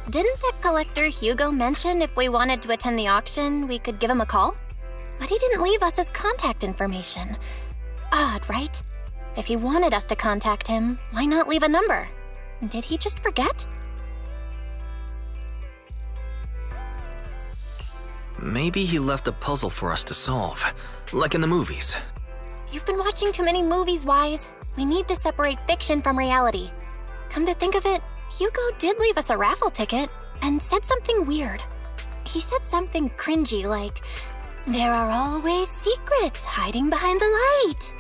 Didn't that collector Hugo mention if we wanted to attend the auction, we could give him a call? But he didn't leave us his contact information. Odd, right? If he wanted us to contact him, why not leave a number? Did he just forget? Maybe he left a puzzle for us to solve, like in the movies. You've been watching too many movies, Wise. We need to separate fiction from reality. Come to think of it, Hugo did leave us a raffle ticket and said something weird. He said something cringy like, "There are always secrets hiding behind the light."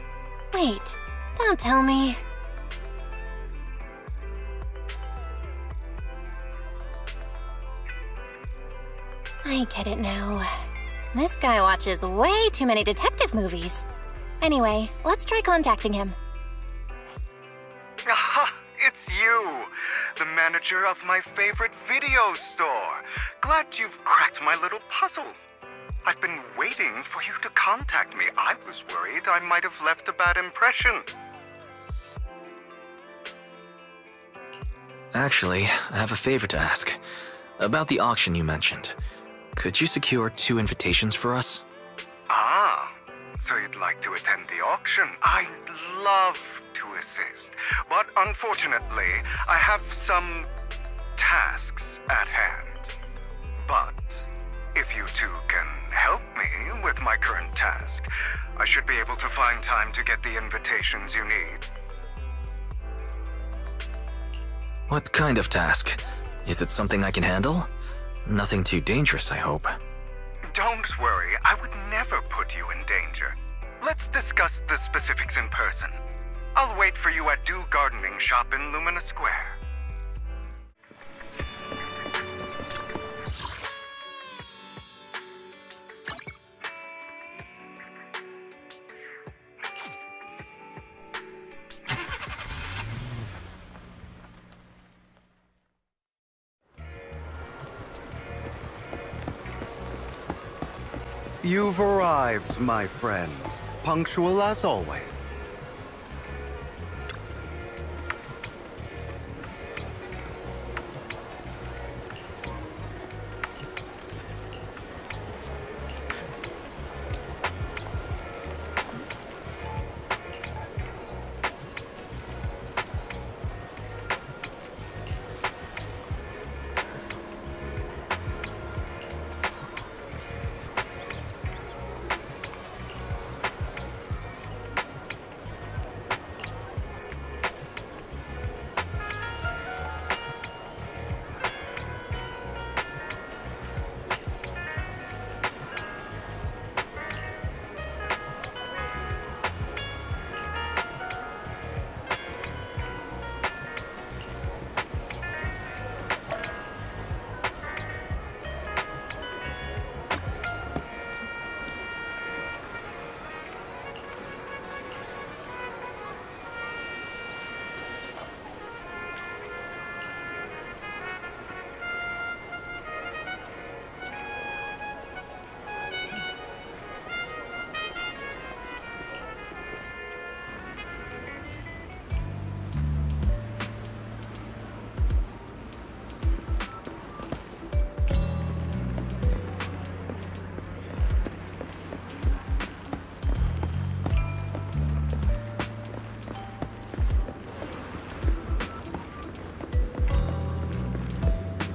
Wait, don't tell me. I get it now. This guy watches way too many detective movies. Anyway, let's try contacting him. Aha, it's you, the manager of my favorite video store. Glad you've cracked my little puzzle. I've been waiting for you to contact me. I was worried I might have left a bad impression. Actually, I have a favor to ask. About the auction you mentioned. Could you secure 2 invitations for us? Ah, so you'd like to attend the auction? I'd love to assist. But unfortunately, I have some tasks at hand. But if you two can help me with my current task, I should be able to find time to get the invitations you need. What kind of task? Is it something I can handle? Nothing too dangerous, I hope. Don't worry, I would never put you in danger. Let's discuss the specifics in person. I'll wait for you at Do Gardening Shop in Lumina Square. You've arrived, my friend. Punctual as always.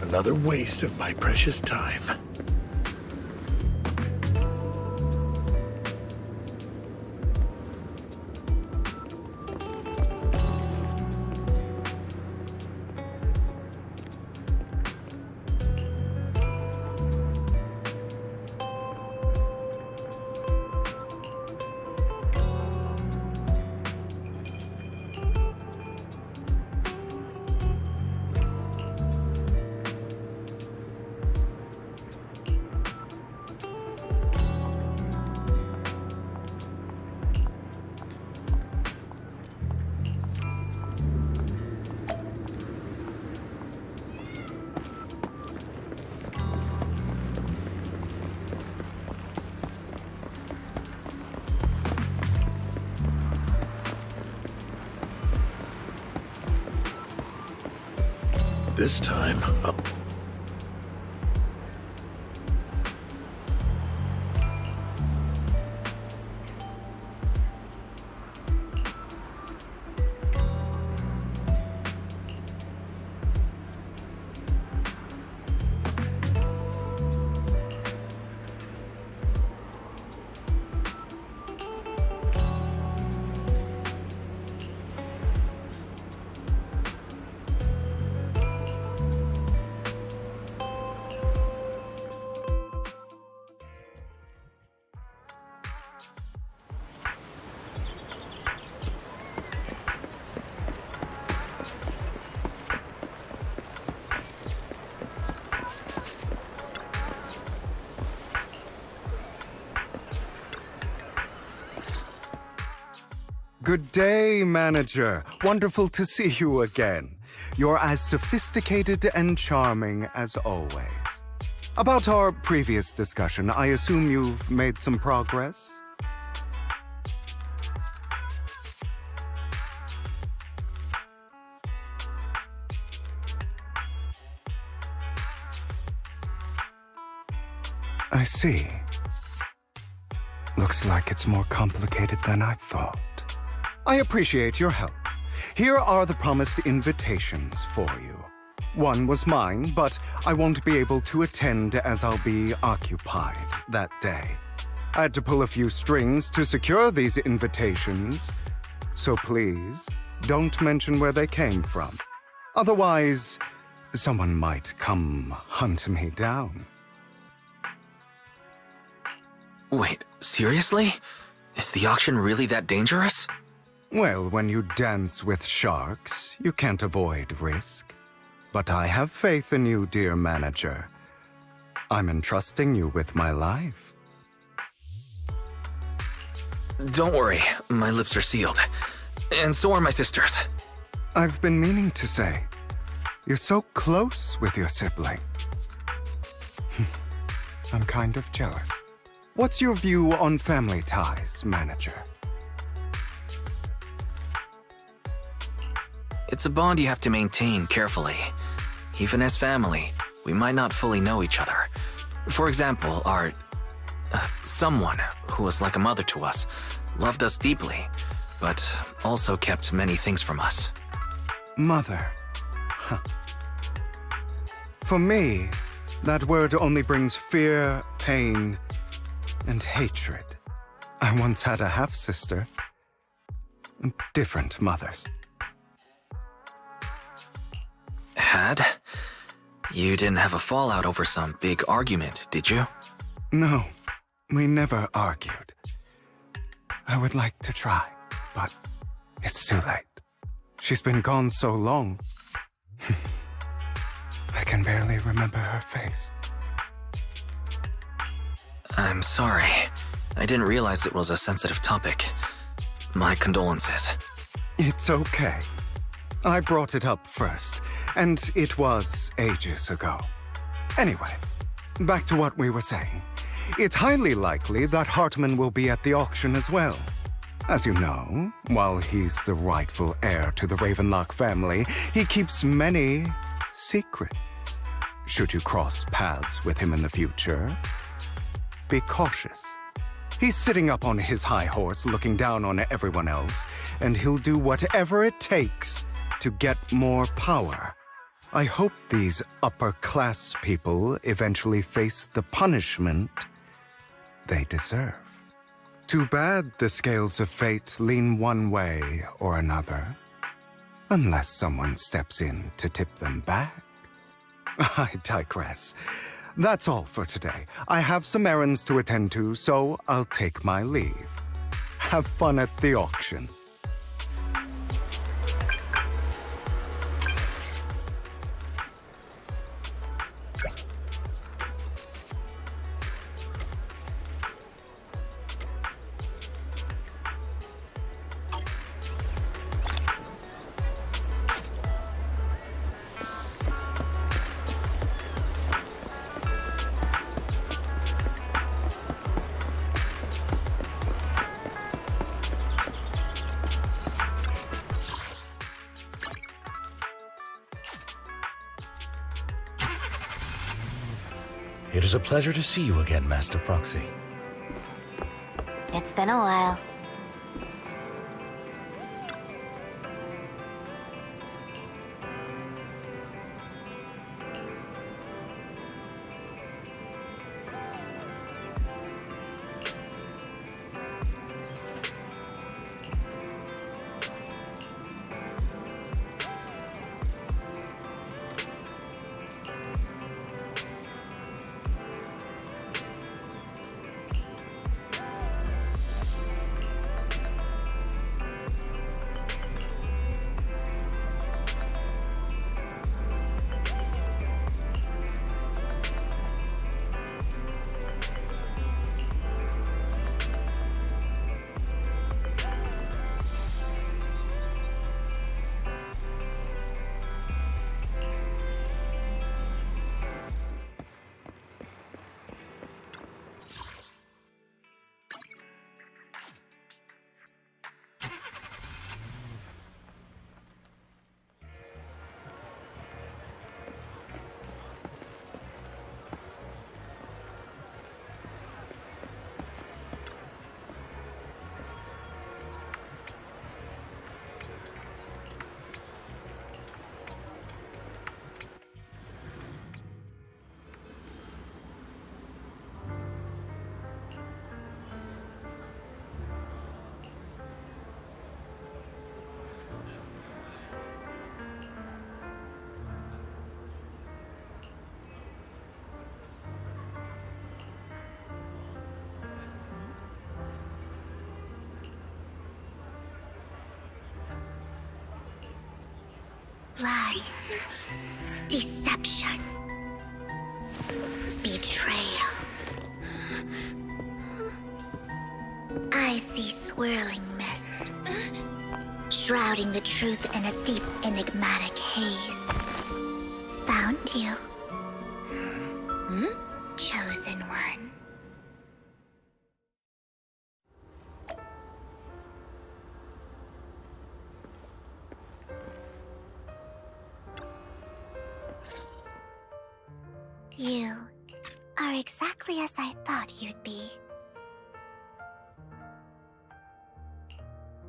Another waste of my precious time. This time, Good day, manager. Wonderful to see you again. You're as sophisticated and charming as always. About our previous discussion, I assume you've made some progress? I see. Looks like it's more complicated than I thought. I appreciate your help. Here are the promised invitations for you. One was mine, but I won't be able to attend as I'll be occupied that day. I had to pull a few strings to secure these invitations, so please don't mention where they came from. Otherwise, someone might come hunt me down. Wait, seriously? Is the auction really that dangerous? Well, when you dance with sharks, you can't avoid risk. But I have faith in you, dear manager. I'm entrusting you with my life. Don't worry, my lips are sealed. And so are my sisters. I've been meaning to say, you're so close with your sibling. I'm kind of jealous. What's your view on family ties, manager? It's a bond you have to maintain carefully. Even as family, we might not fully know each other. For example, our someone who was like a mother to us loved us deeply, but also kept many things from us. Mother. Huh. For me, that word only brings fear, pain, and hatred. I once had a half-sister. Different mothers. Had? You didn't have a fallout over some big argument, did you? No, we never argued. I would like to try, but it's too late. She's been gone so long. I can barely remember her face. I'm sorry. I didn't realize it was a sensitive topic. My condolences. It's okay. I brought it up first, and it was ages ago. Anyway, back to what we were saying. It's highly likely that Hartman will be at the auction as well. As you know, while he's the rightful heir to the Ravenlock family, he keeps many secrets. Should you cross paths with him in the future, be cautious. He's sitting up on his high horse looking down on everyone else, and he'll do whatever it takes to get more power. I hope these upper-class people eventually face the punishment they deserve. Too bad the scales of fate lean one way or another, unless someone steps in to tip them back. I digress. That's all for today. I have some errands to attend to, so I'll take my leave. Have fun at the auction. It is a pleasure to see you again, Master Proxy. It's been a while. Lies, deception, betrayal. I see swirling mist, shrouding the truth in a deep, enigmatic haze. Found you. Chosen one. You are exactly as I thought you'd be.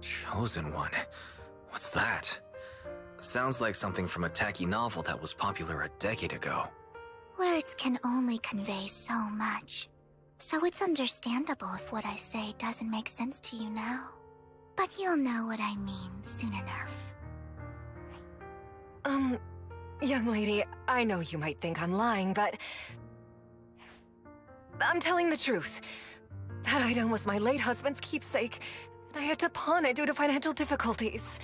Chosen one? What's that? Sounds like something from a tacky novel that was popular a decade ago. Words can only convey so much, so it's understandable if what I say doesn't make sense to you now. But you'll know what I mean soon enough. Young lady, I know you might think I'm lying, but I'm telling the truth. That item was my late husband's keepsake, and I had to pawn it due to financial difficulties.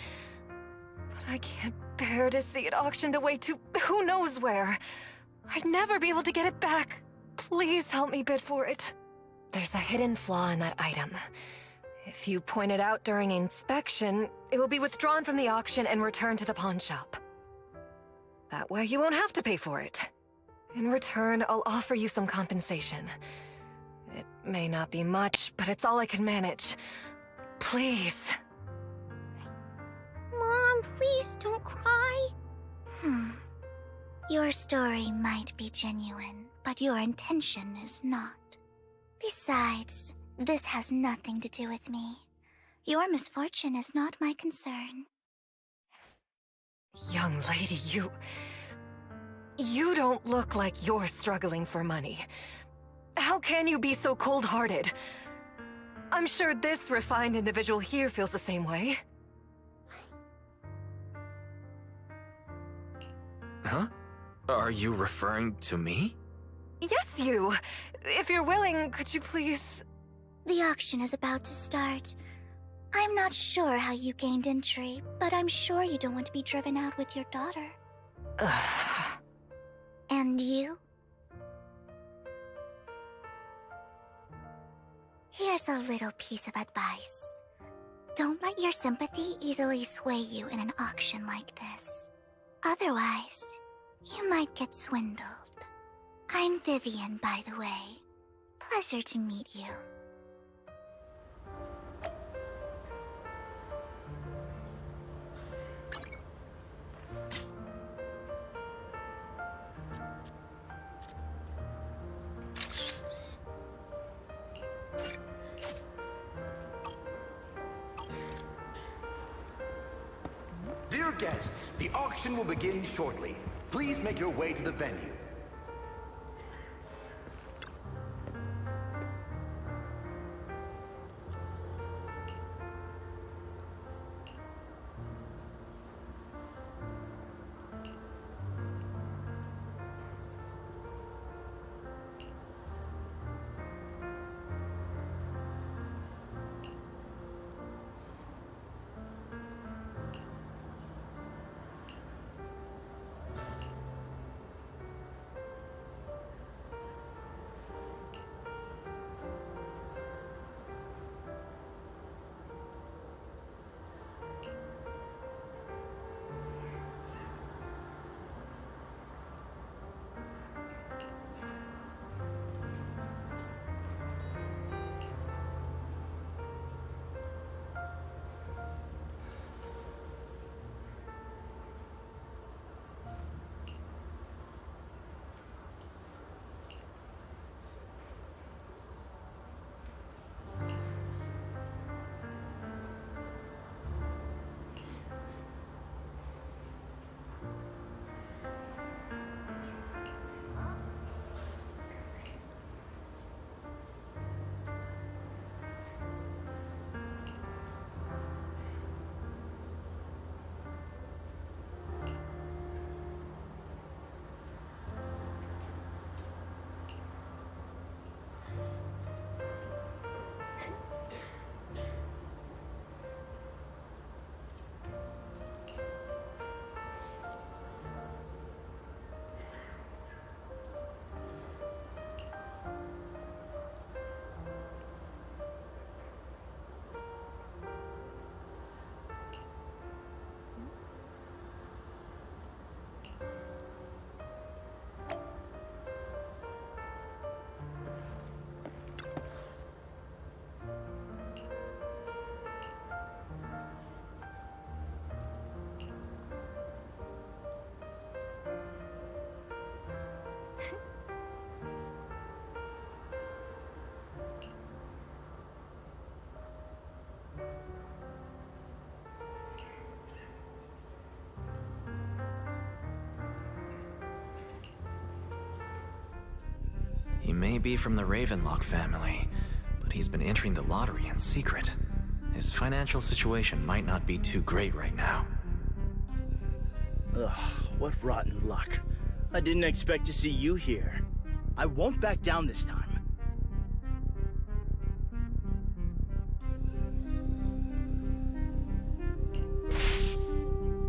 But I can't bear to see it auctioned away to who knows where. I'd never be able to get it back. Please help me bid for it. There's a hidden flaw in that item. If you point it out during inspection, it will be withdrawn from the auction and returned to the pawn shop. That way you won't have to pay for it. In return, I'll offer you some compensation. It may not be much, but it's all I can manage. Please. Mom, please don't cry. Your story might be genuine, but your intention is not. Besides, this has nothing to do with me. Your misfortune is not my concern. Young lady, you don't look like you're struggling for money. How can you be so cold-hearted? I'm sure this refined individual here feels the same way. Huh? Are you referring to me? Yes, you! If you're willing, could you please... The auction is about to start. I'm not sure how you gained entry, but I'm sure you don't want to be driven out with your daughter. And you? Here's a little piece of advice. Don't let your sympathy easily sway you in an auction like this. Otherwise, you might get swindled. I'm Vivian, by the way. Pleasure to meet you. Dear guests, the auction will begin shortly. Please make your way to the venue. may be from the Ravenlock family, but he's been entering the lottery in secret. His financial situation might not be too great right now. Ugh, what rotten luck. I didn't expect to see you here. I won't back down this time.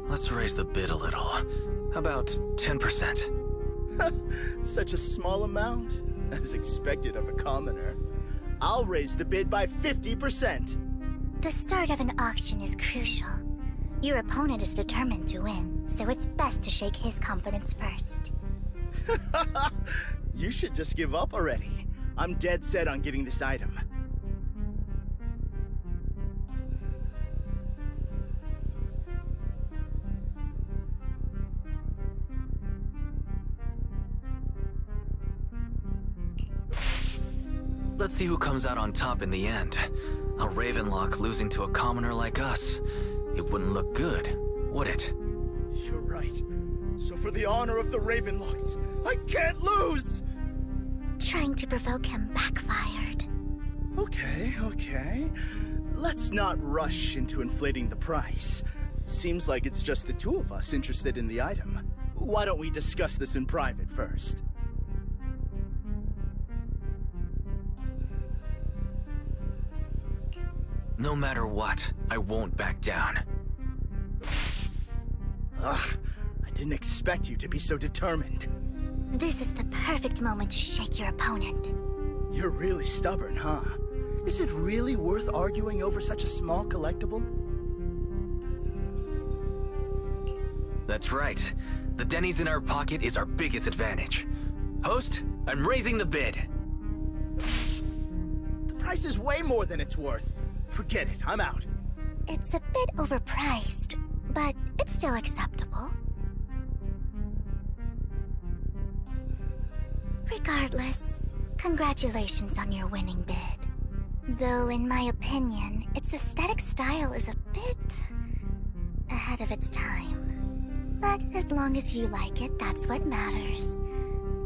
Let's raise the bid a little. How about 10%? Such a small amount, as expected of a commoner. I'll raise the bid by 50%. The start of an auction is crucial. Your opponent is determined to win, so it's best to shake his confidence first. You should just give up already. I'm dead set on getting this item. Let's see who comes out on top in the end. A Ravenlock losing to a commoner like us. It wouldn't look good, would it? You're right. So for the honor of the Ravenlocks, I can't lose! Trying to provoke him backfired. Okay. Let's not rush into inflating the price. Seems like it's just the two of us interested in the item. Why don't we discuss this in private first? No matter what, I won't back down. Ugh, I didn't expect you to be so determined. This is the perfect moment to shake your opponent. You're really stubborn, huh? Is it really worth arguing over such a small collectible? That's right. The Denny's in our pocket is our biggest advantage. Host, I'm raising the bid. The price is way more than it's worth. Forget it, I'm out. It's a bit overpriced, but it's still acceptable. Regardless, congratulations on your winning bid. Though, in my opinion, its aesthetic style is a bit ahead of its time. But as long as you like it, that's what matters.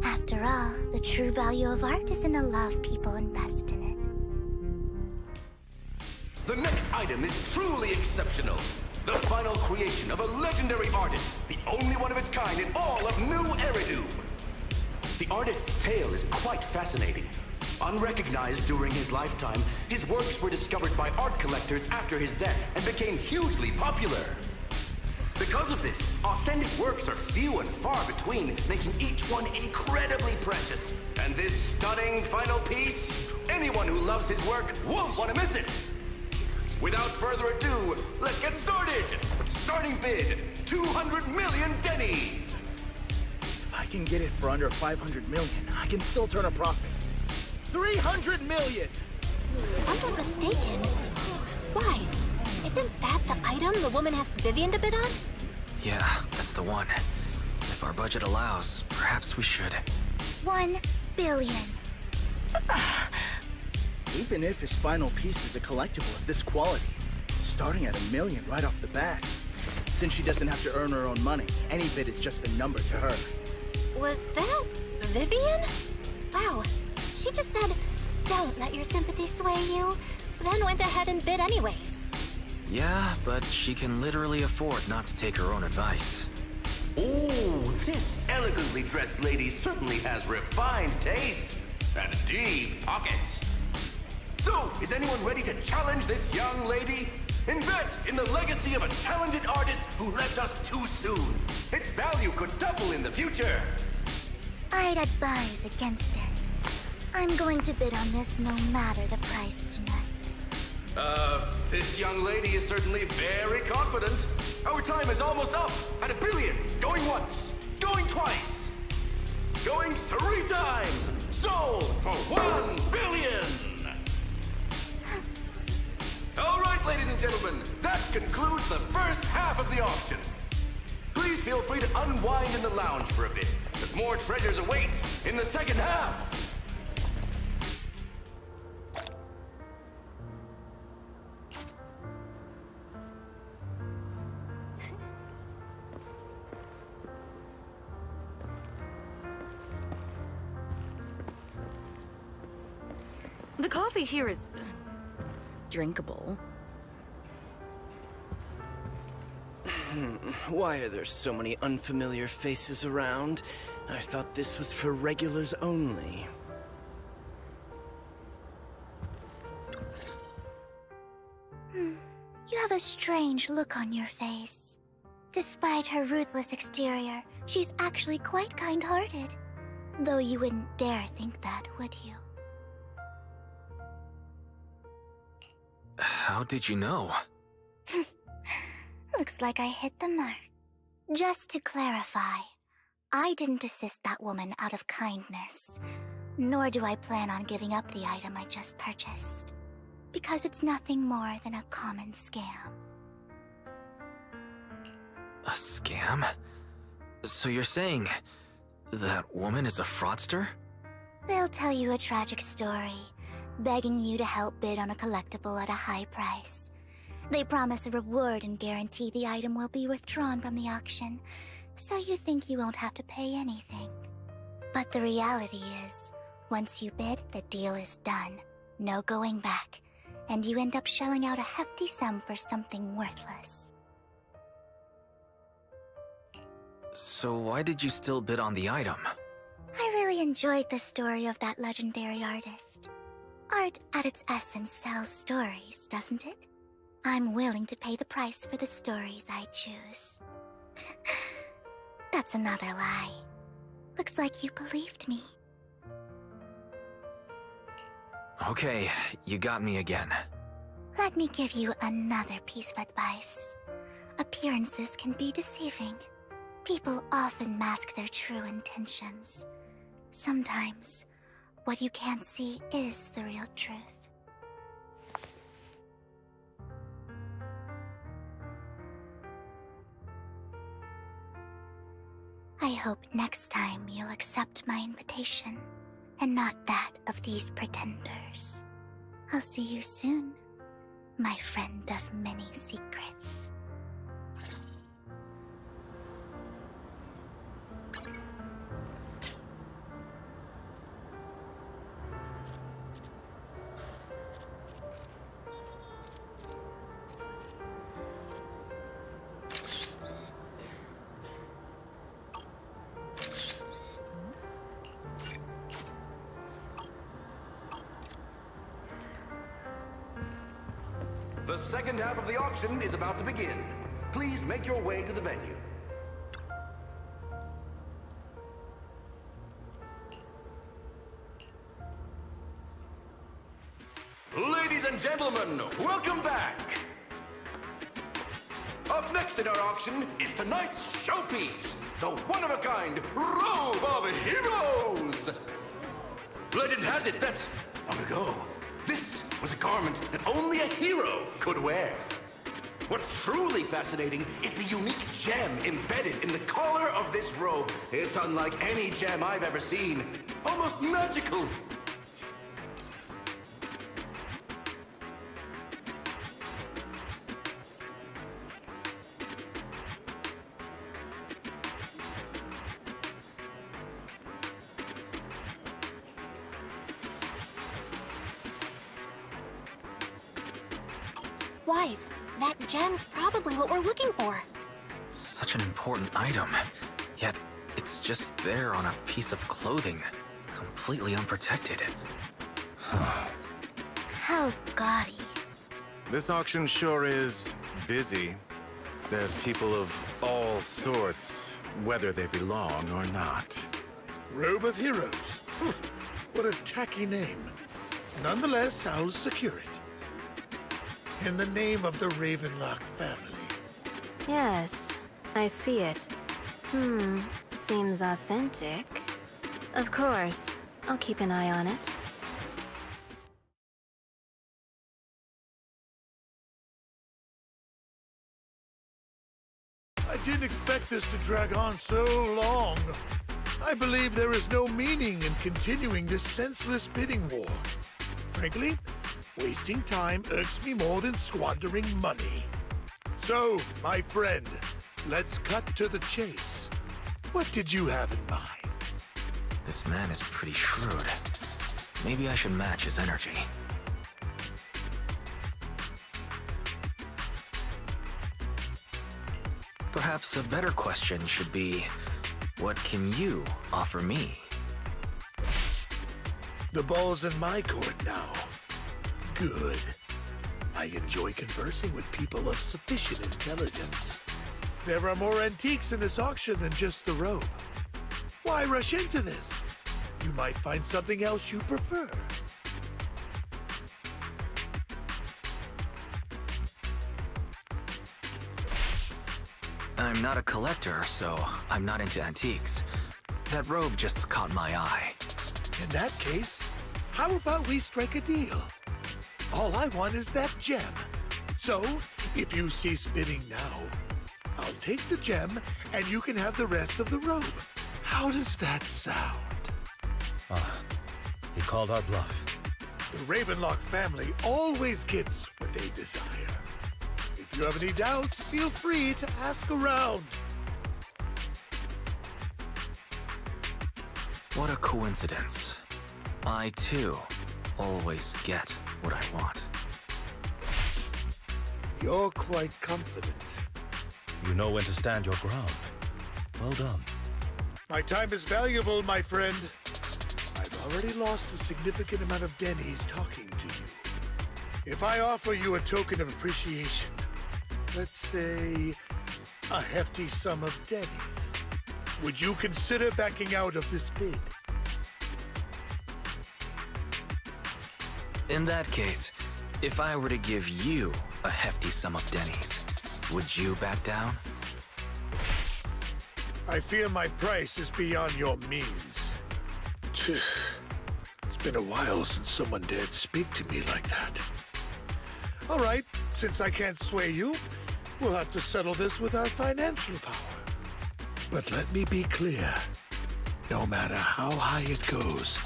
After all, the true value of art is in the love people invest in it. The next item is truly exceptional. The final creation of a legendary artist, the only one of its kind in all of New Eridu. The artist's tale is quite fascinating. Unrecognized during his lifetime, his works were discovered by art collectors after his death and became hugely popular. Because of this, authentic works are few and far between, making each one incredibly precious. And this stunning final piece, anyone who loves his work won't want to miss it. Without further ado, let's get started! Starting bid, 200 million Denny's! If I can get it for under 500 million, I can still turn a profit. 300 million! If I'm not mistaken, Wise, isn't that the item the woman asked Vivian to bid on? Yeah, that's the one. If our budget allows, perhaps we should. 1 billion. Even if his final piece is a collectible of this quality, starting at $1 million right off the bat. Since she doesn't have to earn her own money, any bid is just a number to her. Was that Vivian? Wow, she just said, "Don't let your sympathy sway you," then went ahead and bid anyways. Yeah, but she can literally afford not to take her own advice. Ooh, this elegantly dressed lady certainly has refined taste and deep pockets. So, is anyone ready to challenge this young lady? Invest in the legacy of a talented artist who left us too soon. Its value could double in the future. I'd advise against it. I'm going to bid on this no matter the price tonight. This young lady is certainly very confident. Our time is almost up at $1 billion. Going once, going twice, going 3 times. Sold for $1 billion. All right, ladies and gentlemen, that concludes the first half of the auction. Please feel free to unwind in the lounge for a bit, as more treasures await in the second half. The coffee here is drinkable. Why are there so many unfamiliar faces around? I thought this was for regulars only. You have a strange look on your face. Despite her ruthless exterior, she's actually quite kind-hearted. Though you wouldn't dare think that, would you? How did you know? Looks like I hit the mark. Just to clarify, I didn't assist that woman out of kindness, nor do I plan on giving up the item I just purchased, because it's nothing more than a common scam. A scam? So you're saying that woman is a fraudster? They'll tell you a tragic story, begging you to help bid on a collectible at a high price. They promise a reward and guarantee the item will be withdrawn from the auction, so you think you won't have to pay anything. But the reality is, once you bid, the deal is done. No going back, and you end up shelling out a hefty sum for something worthless. So why did you still bid on the item? I really enjoyed the story of that legendary artist. Art at its essence sells stories, doesn't it? I'm willing to pay the price for the stories I choose. That's another lie. Looks like you believed me. Okay, you got me again. Let me give you another piece of advice. Appearances can be deceiving. People often mask their true intentions. Sometimes, what you can't see is the real truth. I hope next time you'll accept my invitation, and not that of these pretenders. I'll see you soon, my friend of many secrets. The second half of the auction is about to begin. Please make your way to the venue. Ladies and gentlemen, welcome back! Up next in our auction is tonight's showpiece, the one-of-a-kind Robe of Heroes! Legend has it that, long ago, this was a garment that only a hero could wear. What's truly fascinating is the unique gem embedded in the collar of this robe. It's unlike any gem I've ever seen. Almost magical. Wise, that gem's probably what we're looking for. Such an important item, yet it's just there on a piece of clothing, completely unprotected. How gaudy. This auction sure is busy. There's people of all sorts, whether they belong or not. Robe of Heroes. What a tacky name. Nonetheless, I'll secure it. In the name of the Ravenlock family. Yes, I see it. Seems authentic. Of course, I'll keep an eye on it. I didn't expect this to drag on so long. I believe there is no meaning in continuing this senseless bidding war. Frankly, wasting time irks me more than squandering money. So, my friend, let's cut to the chase. What did you have in mind? This man is pretty shrewd. Maybe I should match his energy. Perhaps a better question should be, what can you offer me? The ball's in my court now. Good. I enjoy conversing with people of sufficient intelligence. There are more antiques in this auction than just the robe. Why rush into this? You might find something else you prefer. I'm not a collector, so I'm not into antiques. That robe just caught my eye. In that case, how about we strike a deal? All I want is that gem. So, if you cease bidding now, I'll take the gem and you can have the rest of the robe. How does that sound? He called our bluff. The Ravenlock family always gets what they desire. If you have any doubts, feel free to ask around. What a coincidence. I, too, always get what I want. You're quite confident. You know when to stand your ground. Well done. My time is valuable, my friend. I've already lost a significant amount of Denny's talking to you. If I offer you a token of appreciation, let's say a hefty sum of Denny's, would you consider backing out of this bid? In that case, if I were to give you a hefty sum of Denny's, would you back down? I fear my price is beyond your means. It's been a while since someone dared speak to me like that. All right, since I can't sway you, we'll have to settle this with our financial power. But let me be clear. No matter how high it goes,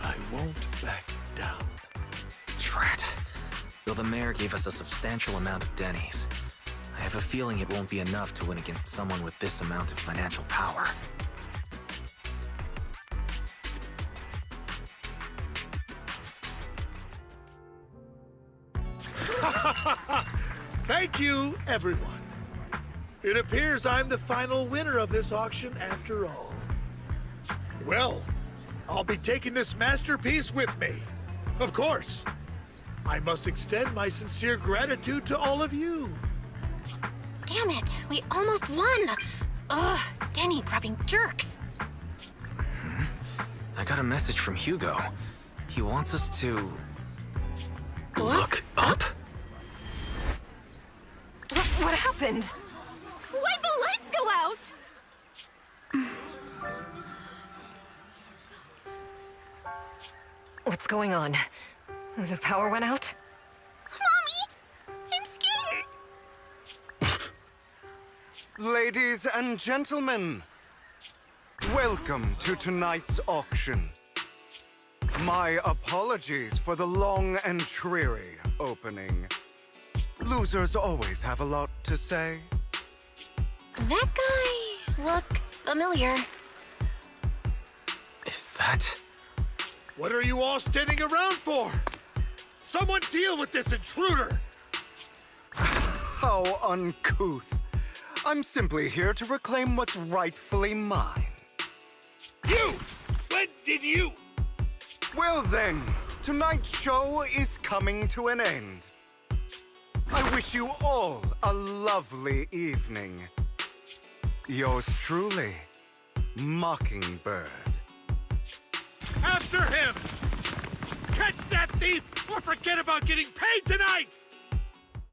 I won't back down. Drat. Though the mayor gave us a substantial amount of Denny's, I have a feeling it won't be enough to win against someone with this amount of financial power. Thank you, everyone. It appears I'm the final winner of this auction after all. Well, I'll be taking this masterpiece with me. Of course. I must extend my sincere gratitude to all of you. Damn it, we almost won! Ugh, Denny grabbing jerks. I got a message from Hugo. He wants us to... look up? What happened? Why'd the lights go out? What's going on? The power went out? Mommy! I'm scared! Ladies and gentlemen, welcome to tonight's auction. My apologies for the long and dreary opening. Losers always have a lot to say. That guy looks familiar. Is that... What are you all standing around for? Someone deal with this intruder! How uncouth. I'm simply here to reclaim what's rightfully mine. You! When did you... Well then, tonight's show is coming to an end. I wish you all a lovely evening. Yours truly, Mockingbird. After him! Catch that thief or forget about getting paid tonight!